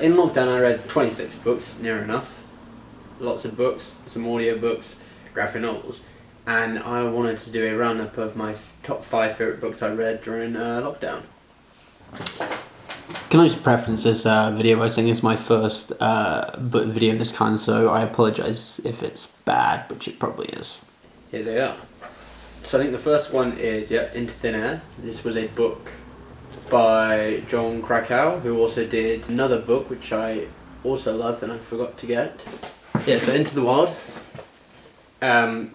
In lockdown I read 26 books, near enough. Lots of books, some audio books, graphic novels, and I wanted to do a roundup of my top 5 favourite books I read during lockdown. Can I just preference this video by saying it's my first video of this kind, so I apologise if it's bad, which it probably is. Here they are. So I think the first one is, Into Thin Air. This was a book by Jon Krakauer, who also did another book which I also loved and I forgot to get. Yeah, so Into the Wild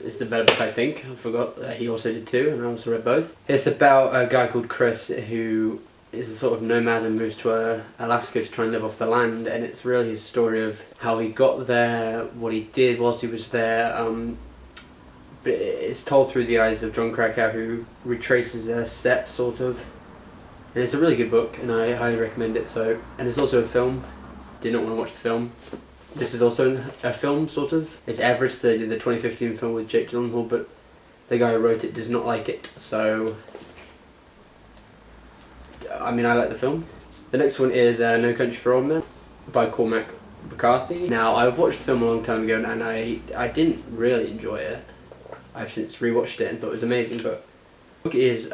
is the better book, I think. I forgot that he also did too, and I also read both. It's about a guy called Chris who is a sort of nomad and moves to Alaska to try and live off the land, and it's really his story of how he got there, what he did whilst he was there. But it's told through the eyes of Jon Krakauer, who retraces their steps, sort of. And it's a really good book, and I highly recommend it. So, and it's also a film. Did not want to watch the film. This is also a film, sort of. It's Everest, the 2015 film with Jake Gyllenhaal, but the guy who wrote it does not like it. So, I mean, I like the film. The next one is No Country for Old Men by Cormac McCarthy. Now, I've watched the film a long time ago, and I didn't really enjoy it. I've since rewatched it and thought it was amazing, but the book is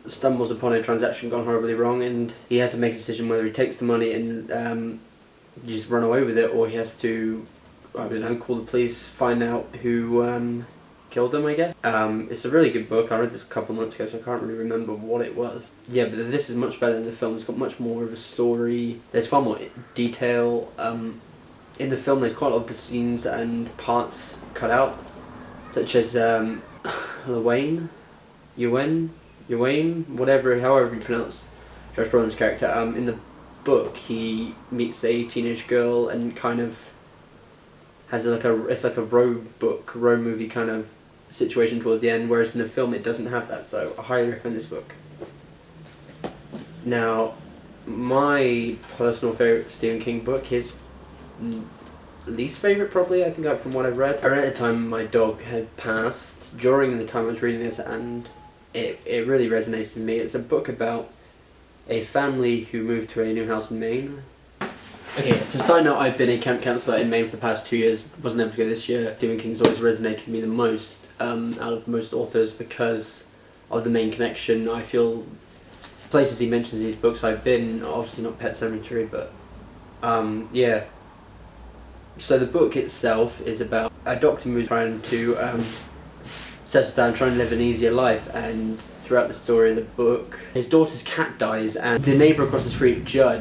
stumbles upon a transaction gone horribly wrong, and he has to make a decision whether he takes the money and just run away with it, or he has to, I don't know, call the police, find out who killed him, I guess. It's a really good book. I read this a couple of months ago, so I can't really remember what it was. Yeah, but this is much better than the film. It's got much more of a story. There's far more detail. In the film, there's quite a lot of the scenes and parts cut out, such as Ewan, whatever, however you pronounce Josh Brolin's character. In the book, he meets a teenage girl and kind of has it's like a road movie kind of situation toward the end, whereas in the film it doesn't have that. So I highly recommend this book. Now, my personal favourite Stephen King book, his least favourite probably, I think, from what I've read. I read at the time my dog had passed, during the time I was reading this, and it really resonated with me. It's a book about a family who moved to a new house in Maine. Okay, so side note, I've been a camp counsellor in Maine for the past 2 years, wasn't able to go this year. Stephen King's always resonated with me the most out of most authors because of the Maine connection. I feel places he mentions in these books I've been, obviously not Pet Sematary, but yeah. So the book itself is about a doctor who's trying to settle down, trying to live an easier life, and throughout the story of the book, his daughter's cat dies, and the neighbour across the street, Judd,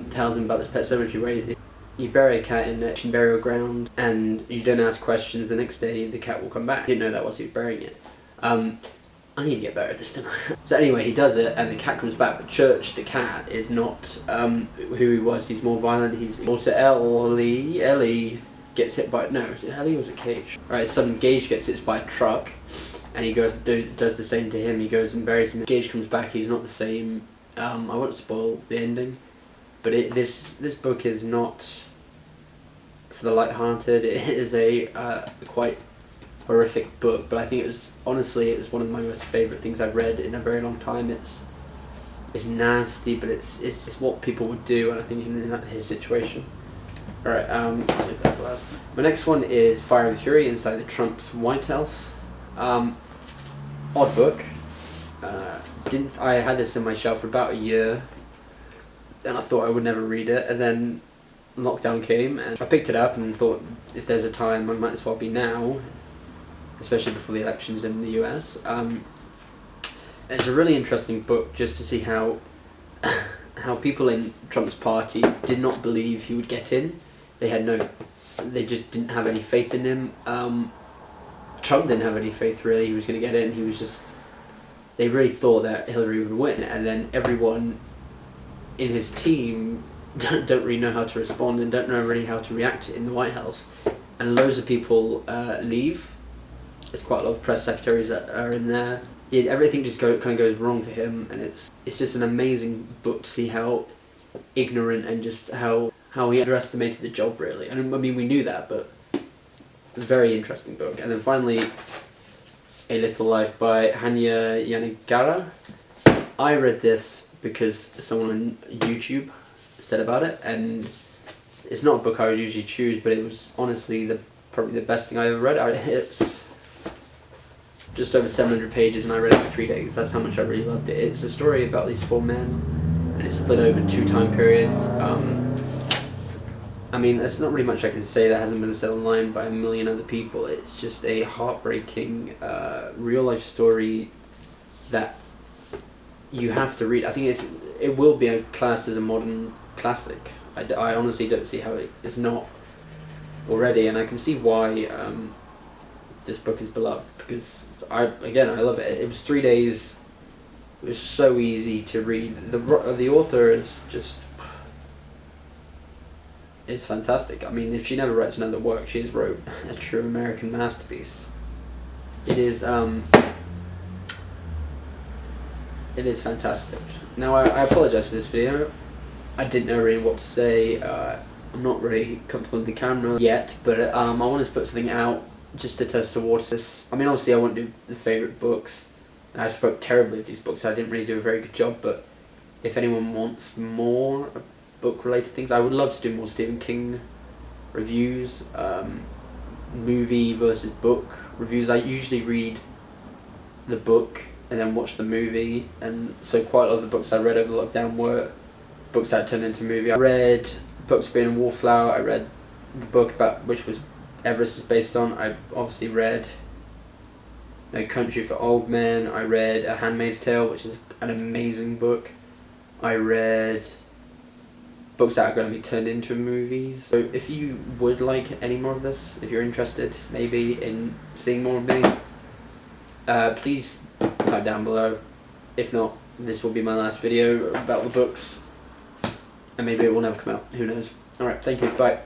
tells him about this pet cemetery where you bury a cat in a burial ground, and you don't ask questions. The next day, the cat will come back. I didn't know that whilst he was burying it. I need to get better at this, don't I? So anyway, he does it, and the cat comes back, but Church, the cat, is not who he was. He's more violent. His daughter Ellie gets hit by, no, is it Ellie or was it Gage? Alright, son Gage gets hit by a truck, and he goes does the same to him. He goes and buries him. Gage comes back, he's not the same. I won't spoil the ending, but this book is not for the light-hearted. It is a quite horrific book, but I think it was one of my most favourite things I've read in a very long time. It's nasty, but it's what people would do, and I think in his situation. Alright, I'll leave that to last. My next one is Fire and Fury Inside the Trump's White House. Odd book. I had this in my shelf for about a year, and I thought I would never read it, and then lockdown came, and I picked it up and thought, if there's a time, I might as well be now, especially before the elections in the US. It's a really interesting book just to see how people in Trump's party did not believe he would get in. They just didn't have any faith in him. Trump didn't have any faith really he was going to get in. They really thought that Hillary would win, and then everyone in his team don't really know how to respond and don't know really how to react in the White House. And loads of people leave. There's quite a lot of press secretaries that are in there. Yeah, everything just kind of goes wrong for him, and it's just an amazing book to see how ignorant and just how he underestimated the job really. And I mean, we knew that, but it's a very interesting book. And then finally, A Little Life by Hanya Yanagihara. I read this because someone on YouTube said about it, and It's not a book I would usually choose, but it was honestly probably the best thing I ever read. It's just over 700 pages, and I read it in 3 days. That's how much I really loved it. It's a story about these 4 men, and it's split over 2 time periods. I mean, there's not really much I can say that hasn't been said online by a million other people. It's just a heartbreaking, real life story that you have to read. I think it will be classed as a modern classic. I honestly don't see how it's not already, and I can see why this book is beloved, because I love it. It was 3 days. It was so easy to read. The author is just... it's fantastic. I mean, if she never writes another work, she has wrote a true American masterpiece. It is fantastic. Now, I apologise for this video. I didn't know really what to say. I'm not really comfortable with the camera yet, but I wanted to put something out just to test the waters. I mean, obviously I won't do the favourite books. I spoke terribly of these books. I didn't really do a very good job, but if anyone wants more book-related things, I would love to do more Stephen King reviews, movie versus book reviews. I usually read the book and then watch the movie, and so quite a lot of the books I read over lockdown were books that turned into movie. I read Books Being a Wallflower. I read the book about which was Everest is based on. I obviously read No Country for Old Men. I read A Handmaid's Tale, which is an amazing book. I read books that are going to be turned into movies. So if you would like any more of this, if you're interested maybe in seeing more of me, please type down below. If not, this will be my last video about the books, and maybe it will never come out, who knows. Alright, thank you, bye.